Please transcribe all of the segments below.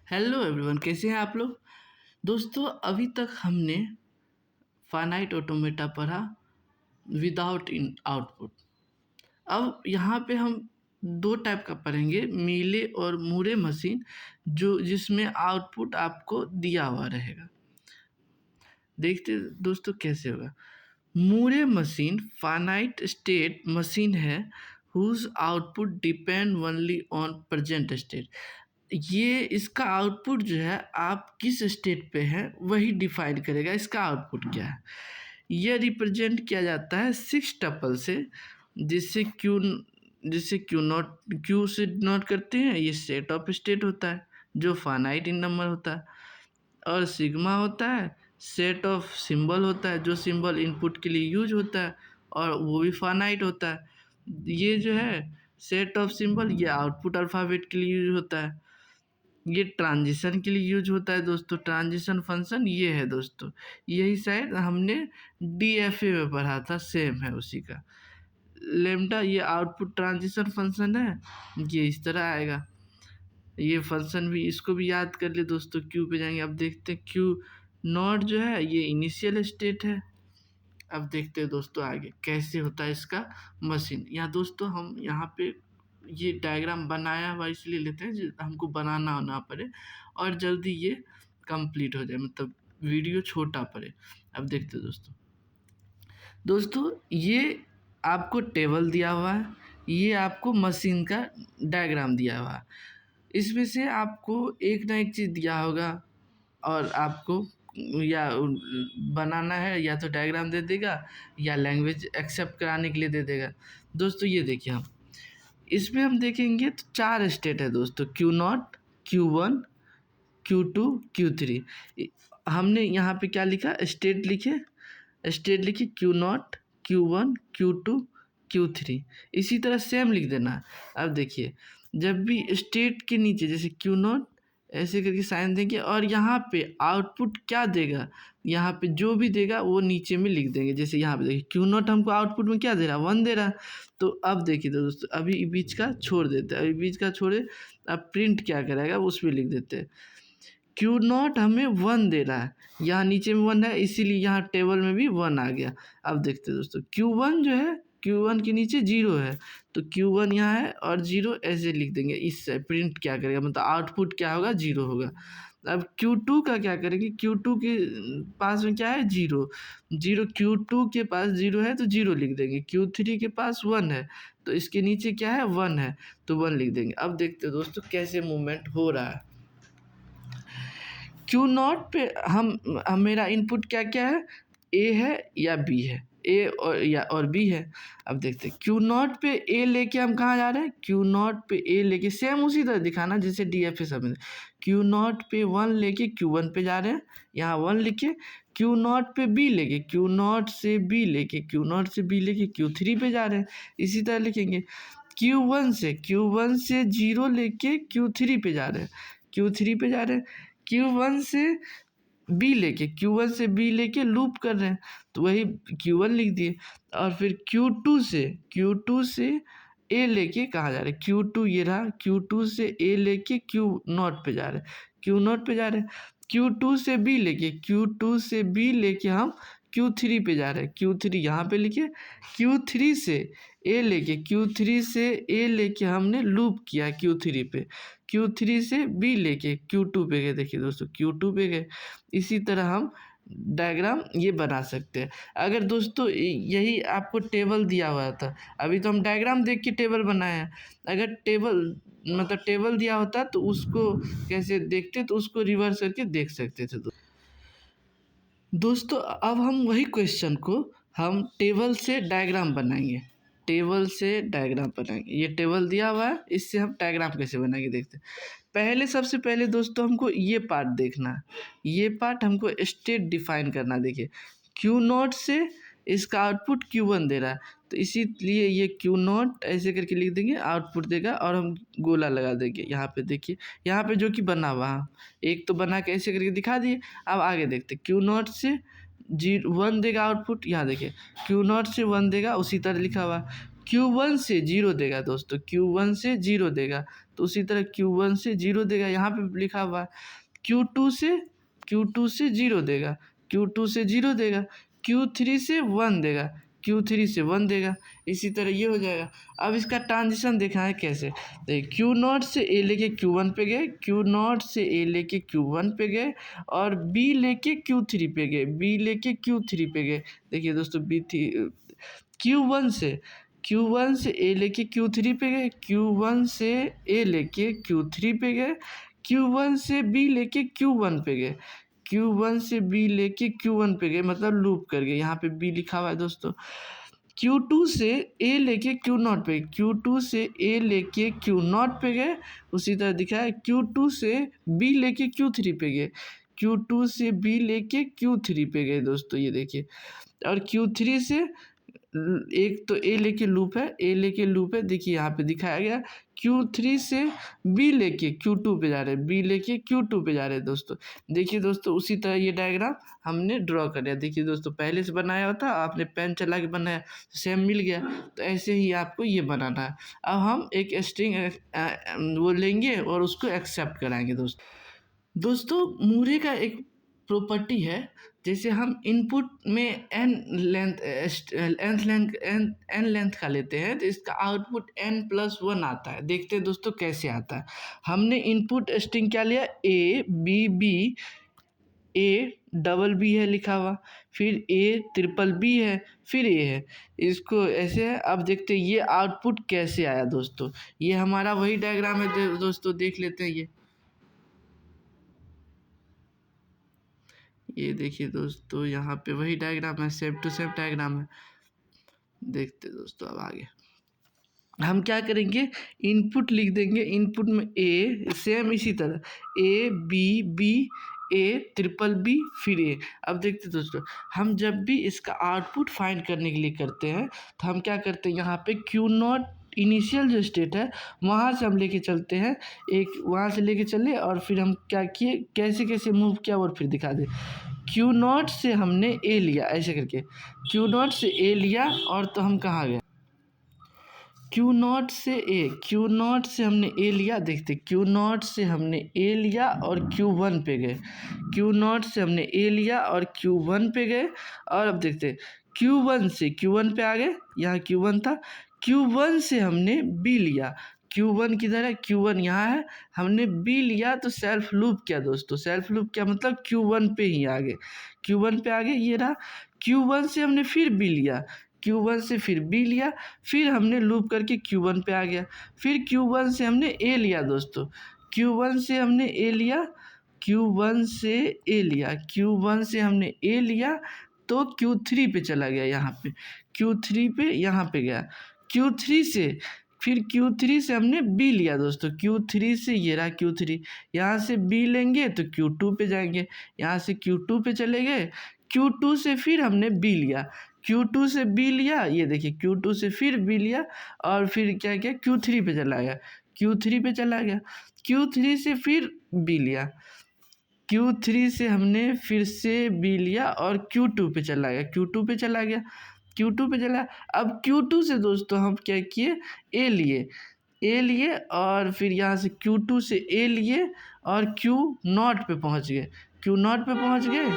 Hello everyone, कैसे हैं आप लोग। दोस्तों, अभी तक हमने फाइनाइट ऑटोमेटा पढ़ा विदाउट इन आउटपुट। अब यहाँ पे हम दो टाइप का पढ़ेंगे, मीले और मूरे मशीन, जो जिसमें आउटपुट आपको दिया हुआ रहेगा। देखते दोस्तों कैसे होगा। Moore machine finite state machine है whose output depend only on present state. ये इसका आउटपुट जो है आप किस स्टेट पे हैं वही डिफाइन करेगा इसका आउटपुट क्या है। यह रिप्रेजेंट किया जाता है 6 टपल से, जिससे क्यू से नोट करते हैं। ये सेट ऑफ स्टेट होता है जो फाइनाइट इन नंबर होता है, और सिग्मा होता है सेट ऑफ सिंबल होता है जो सिंबल इनपुट के लिए यूज होता है और वो भी फाइनाइट होता है। ये जो है सेट ऑफ सिंबल ये आउटपुट अल्फ़ाबेट के लिए यूज होता है। ये ट्रांजिशन के लिए यूज होता है दोस्तों। ट्रांजिशन फंक्शन ये है दोस्तों, यही शायद हमने डीएफए में पढ़ा था, सेम है उसी का। लेम्डा ये आउटपुट ट्रांजिशन फंक्शन है, ये इस तरह आएगा। ये फंक्शन भी, इसको भी याद कर ले दोस्तों। क्यू पे जाएंगे, अब देखते हैं क्यू नॉट जो है ये इनिशियल स्टेट है। अब देखते हैं दोस्तों आगे कैसे होता है इसका मशीन। यहाँ दोस्तों हम यहाँ पे ये डायग्राम बनाया हुआ इसलिए लेते हैं जो हमको बनाना ना पड़े और जल्दी ये कंप्लीट हो जाए, मतलब वीडियो छोटा पड़े। अब देखते हैं दोस्तों ये आपको टेबल दिया हुआ है, ये आपको मशीन का डायग्राम दिया हुआ है। इसमें से आपको एक ना एक चीज़ दिया होगा और आपको या बनाना है, या तो डायग्राम दे देगा या लैंग्वेज एक्सेप्ट कराने के लिए दे देगा। दोस्तों ये देखिए, हम इसमें हम देखेंगे तो 4 स्टेट है दोस्तों, Q0, Q1, Q2, Q3। हमने यहाँ पे क्या लिखा, स्टेट लिखे Q0, Q1, Q2, Q3। इसी तरह सेम लिख देना। अब देखिए, जब भी स्टेट के नीचे जैसे Q0 ऐसे करके साइन देंगे और यहाँ पे आउटपुट क्या देगा, यहाँ पे जो भी देगा वो नीचे में लिख देंगे। जैसे यहाँ पे देखिए Q0 हमको आउटपुट में क्या दे रहा है, 1 दे रहा है। तो अब देखिए दोस्तों, अभी बीच का छोड़ देते हैं, अभी बीच का छोड़े, अब प्रिंट क्या करेगा उसमें लिख देते हैं। Q0 हमें 1 दे रहा है, यहाँ नीचे में 1 है, इसीलिए यहाँ टेबल में भी 1 आ गया। अब देखते हैं दोस्तों, Q1 जो है, Q1 के नीचे 0 है, तो Q1 यहाँ है और 0 ऐसे लिख देंगे। इससे प्रिंट क्या करेगा, मतलब आउटपुट क्या होगा, 0 होगा। अब Q2 का क्या करेंगे, Q2 के पास में क्या है, 0। Q2 के पास 0 है तो 0 लिख देंगे। Q3 के पास 1 है तो इसके नीचे क्या है, 1 है तो 1 लिख देंगे। अब देखते हैं दोस्तों कैसे मूवमेंट हो रहा है। Q0 पे हम मेरा इनपुट क्या क्या है, ए है या बी है, ए और बी है। अब देखते हैं Q0 पे ए लेके हम कहाँ जा रहे हैं, Q0 पे ए लेके सेम उसी तरह दिखाना जैसे DFA सब में। Q0 पे 1 लेके Q1 पे जा रहे हैं, यहाँ 1 लिखे। Q0 पे बी लेके, Q0 से बी लेके, Q0 से बी लेके Q3 पे जा रहे हैं, इसी तरह लिखेंगे। Q1 से 0 लेके Q3 पे जा रहे हैं, Q3 पे जा रहे हैं। Q1 से बी लेके लूप कर रहे हैं तो वही Q1 लिख दिए। और फिर Q2 से ए लेके कहाँ जा रहे हैं, Q2 ये रहा, Q2 से ए लेके Q0 पे जा रहे हैं, Q0 पे जा रहे हैं। Q2 से बी लेके हम Q3 पे जा रहे हैं, Q3 यहाँ पे लिखे। Q3 से ए लेके हमने लूप किया Q3 पे, Q3 से बी लेके Q2 पे गए। देखिए दोस्तों Q2 पे गए। इसी तरह हम डायग्राम ये बना सकते हैं। अगर दोस्तों यही आपको टेबल दिया हुआ था, अभी तो हम डायग्राम देख के टेबल बनाए हैं। अगर टेबल दिया होता तो उसको कैसे देखते, तो उसको रिवर्स करके देख सकते थे दोस्तों। अब हम वही क्वेश्चन को हम टेबल से डायग्राम बनाएंगे, ये टेबल दिया हुआ है, इससे हम डायग्राम कैसे बनाएंगे देखते हैं। सबसे पहले दोस्तों हमको ये पार्ट देखना है, ये पार्ट हमको स्टेट डिफाइन करना। देखिए Q0 से इसका आउटपुट Q1 दे रहा है तो इसीलिए ये Q0 ऐसे करके लिख देंगे, आउटपुट देगा और हम गोला लगा देंगे। यहाँ पे देखिए, यहाँ पे जो कि बना हुआ है, एक तो बना के ऐसे करके दिखा दिए। अब आगे देखते Q0 से 1 देगा आउटपुट, यहाँ देखिए Q0 से 1 देगा, उसी तरह लिखा हुआ। Q1 से 0 देगा दोस्तों, Q1 से 0 देगा, तो उसी तरह Q1 से 0 देगा, यहाँ पे लिखा हुआ है। Q2 से 0 देगा, Q2 से 0 देगा, Q3 से 1 देगा, Q3 से 1 देगा, इसी तरह ये हो जाएगा। अब इसका ट्रांजिशन देखना है कैसे, देखिए Q0 से A लेके Q1 पे गए, Q0 से A लेके Q1 पे गए, और B लेके Q3 पे गए, B लेके Q3 पे गए। देखिए दोस्तों Q1 से A लेके Q3 पे गए, Q1 से A लेके Q3 पे गए, Q1 से B लेके Q1 पे गए, Q1 से B लेके Q1 पे गए, मतलब लूप कर गए, यहाँ पे B लिखा हुआ है दोस्तों। Q2 से A लेके Q0 पे, Q2 से A लेके Q0 पे गए, उसी तरह दिखा है Q2 से B लेके Q3 पे गए, Q2 से B लेके Q3 पे गए दोस्तों, ये देखिए। और Q3 से एक तो A लेके लूप है, A लेके लूप है, देखिए यहाँ पे दिखाया गया। Q3 से B लेके Q2 पे जा रहे हैं, B लेके Q2 पे जा रहे हैं दोस्तों। देखिए दोस्तों उसी तरह ये डायग्राम हमने ड्रॉ कर लिया। देखिए दोस्तों पहले से बनाया होता, आपने पेन चला के बनाया, सेम मिल गया। तो ऐसे ही आपको ये बनाना है। अब हम एक स्ट्रिंग वो लेंगे और उसको एक्सेप्ट कराएंगे दोस्तों मूरे का एक प्रॉपर्टी है, जैसे हम इनपुट में एन लेंथ का लेते हैं, तो इसका आउटपुट n+1 आता है। देखते हैं दोस्तों कैसे आता है। हमने इनपुट स्ट्रिंग क्या लिया, A B B, A है लिखा हुआ, फिर A BBB है, फिर A है, इसको ऐसे है। अब देखते हैं ये आउटपुट कैसे आया दोस्तों। ये हमारा वही डायग्राम है दोस्तों, देख लेते हैं। ये देखिए दोस्तों यहाँ पे वही डायग्राम है, सेम टू सेम डायग्राम है। देखते दोस्तों अब आगे हम क्या करेंगे, इनपुट लिख देंगे। इनपुट में A, सेम इसी तरह ABB, A BBB, फिर A। अब देखते दोस्तों हम जब भी इसका आउटपुट फाइंड करने के लिए करते हैं, तो हम क्या करते हैं, यहाँ पे Q0 इनिशियल जो स्टेट है वहाँ से हम लेके चलते हैं, एक वहाँ से लेके चले, और फिर हम क्या किए, कैसे कैसे मूव किया और फिर दिखा दे। Q0 से हमने A लिया, ऐसे करके Q0 से A लिया, और तो हम कहाँ गए, Q0 से हमने A लिया। देखते Q0 से हमने A लिया और Q1 पे गए, Q0 से हमने A लिया और Q1 पे गए। और अब देखते Q1 से Q1 पे आ गए, यहाँ Q1 था, Q1 से हमने B लिया, Q1 किधर है, Q1 यहाँ है, हमने B लिया तो सेल्फ लूप किया दोस्तों। सेल्फ लूप क्या मतलब, Q1 पे ही आ गए, Q1 पे आ गए, ये रहा। Q1 से हमने फिर B लिया, Q1 से फिर B लिया, फिर हमने लूप करके Q1 पे आ गया, फिर Q1 से हमने A लिया दोस्तों, Q1 से हमने A लिया, Q1 से A लिया, Q1 से हमने A लिया तो Q3 पे चला गया, यहाँ पे Q3 पे यहाँ पे गया, Q3 से फिर Q3 से हमने B लिया दोस्तों, Q3 से ये रहा Q3, यहाँ से B लेंगे तो Q2 पे जाएंगे, यहाँ से Q2 पे चले गए, Q2 से फिर हमने B लिया, Q2 से B लिया, ये देखिए Q2 से फिर B लिया, और फिर क्या किया, Q3 पे चला गया, Q3 पे चला गया, Q3 से फिर B लिया, Q3 से हमने फिर से B लिया और Q2 पे चला गया, Q2 पे चला गया, Q2 पे चला। अब Q2 से दोस्तों हम क्या किए, A लिए और फिर यहाँ से Q2 से A लिए और Q0 पे पहुँच गए, Q0 पे पहुँच गए,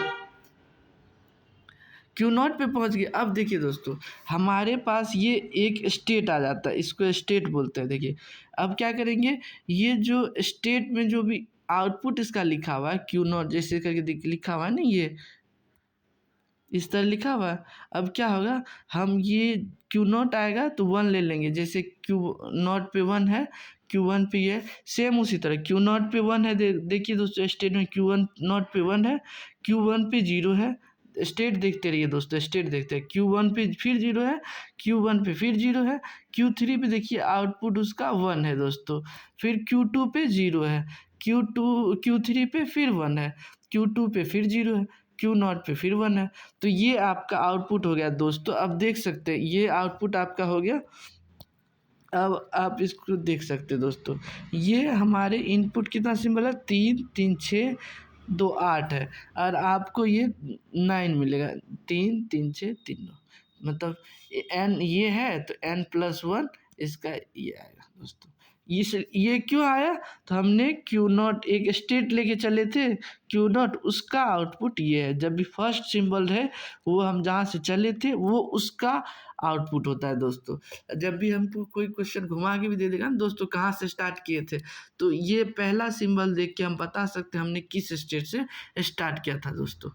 Q0 पे पहुँच गए। अब देखिए दोस्तों हमारे पास ये एक स्टेट आ जाता है, इसको स्टेट बोलते हैं। देखिए अब क्या करेंगे, ये जो स्टेट में जो भी आउटपुट इसका लिखा हुआ है Q0 जैसे करके लिखा हुआ है ना, ये इस तरह लिखा हुआ है। अब क्या होगा, हम ये Q0 आएगा तो 1 ले लेंगे, जैसे Q0 पे 1 है, Q1 पे ये सेम उसी तरह Q0 पे 1 है। देखिए दोस्तों स्टेट में Q0 पे 1 है, Q1 पे 0 है। स्टेट देखते रहिए दोस्तों, स्टेट देखते हैं। Q1 पे फिर 0 है, Q1 पे फिर 0 है, Q3 पे देखिए आउटपुट उसका 1 है दोस्तों, फिर Q2 पे 0 है, Q3 पे फिर 1 है, Q2 पे फिर 0 है, Q0 पे फिर 1 है। तो ये आपका आउटपुट हो गया दोस्तों। अब देख सकते हैं ये आउटपुट आपका हो गया। अब आप इसको देख सकते हैं दोस्तों, ये हमारे इनपुट कितना सिंबल है, 3 3 6 2 8 है, और आपको ये 9 मिलेगा, 3 3 6 3 9। मतलब एन ये है तो n+1 इसका ये आएगा दोस्तों। ये क्यों आया, तो हमने क्यू नॉट एक स्टेट लेके चले थे, क्यू नॉट उसका आउटपुट ये है। जब भी फर्स्ट सिंबल है वो हम जहाँ से चले थे वो उसका आउटपुट होता है दोस्तों। जब भी हमको कोई क्वेश्चन घुमा के भी दे देगा ना दोस्तों, कहाँ से स्टार्ट किए थे, तो ये पहला सिंबल देख के हम बता सकते हैं हमने किस स्टेट से स्टार्ट किया था दोस्तों।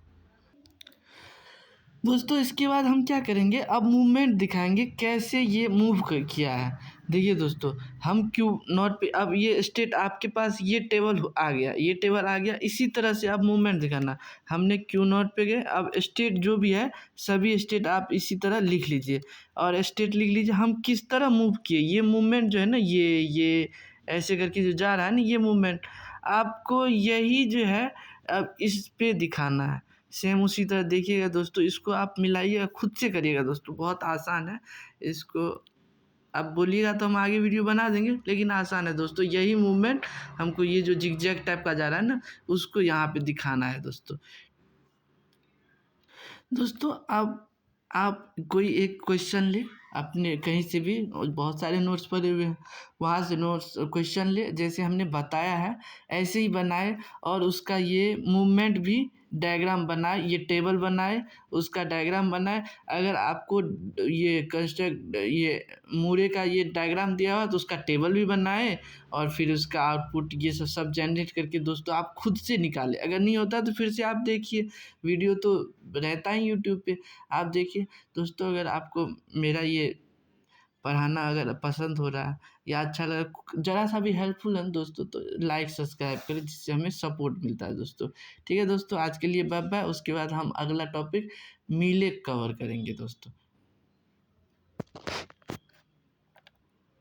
दोस्तों इसके बाद हम क्या करेंगे, अब मूवमेंट दिखाएंगे कैसे ये मूव किया है। देखिए दोस्तों, हम क्यू नॉट पे, अब ये स्टेट आपके पास ये टेबल आ गया, ये टेबल आ गया, इसी तरह से अब मूवमेंट दिखाना। हमने क्यू नॉट पे गए, अब स्टेट जो भी है सभी स्टेट आप इसी तरह लिख लीजिए और स्टेट लिख लीजिए हम किस तरह मूव किए। ये मूवमेंट जो है ना, ये ऐसे करके जो जा रहा है ना, ये मूवमेंट आपको यही जो है अब इस पे दिखाना है। सेम उसी तरह देखिएगा दोस्तों, इसको आप मिलाइएगा, खुद से करिएगा दोस्तों, बहुत आसान है। इसको आप बोलिएगा तो हम आगे वीडियो बना देंगे, लेकिन आसान है दोस्तों। यही मूवमेंट हमको ये जो जिगजैग टाइप का जा रहा है ना, उसको यहाँ पे दिखाना है दोस्तों। दोस्तों अब आप कोई एक क्वेश्चन ले अपने कहीं से भी, और बहुत सारे नोट्स पड़े हुए हैं, वहाँ से नोट्स क्वेश्चन ले, जैसे हमने बताया है ऐसे ही बनाए और उसका ये मूवमेंट भी डायग्राम बनाए, ये टेबल बनाए, उसका डायग्राम बनाए। अगर आपको ये कंस्ट्रक्ट ये मूरे का ये डायग्राम दिया हुआ तो उसका टेबल भी बनाए और फिर उसका आउटपुट ये सब जनरेट करके दोस्तों आप खुद से निकालें। अगर नहीं होता तो फिर से आप देखिए, वीडियो तो रहता ही यूट्यूब पे, आप देखिए दोस्तों। अगर आपको मेरा ये पढ़ाना अगर पसंद हो रहा है या अच्छा लगा, ज़रा सा भी हेल्पफुल है ना दोस्तों, तो लाइक सब्सक्राइब करें, जिससे हमें सपोर्ट मिलता है दोस्तों। ठीक है दोस्तों, आज के लिए बाय बाय। उसके बाद हम अगला टॉपिक मीले कवर करेंगे दोस्तों।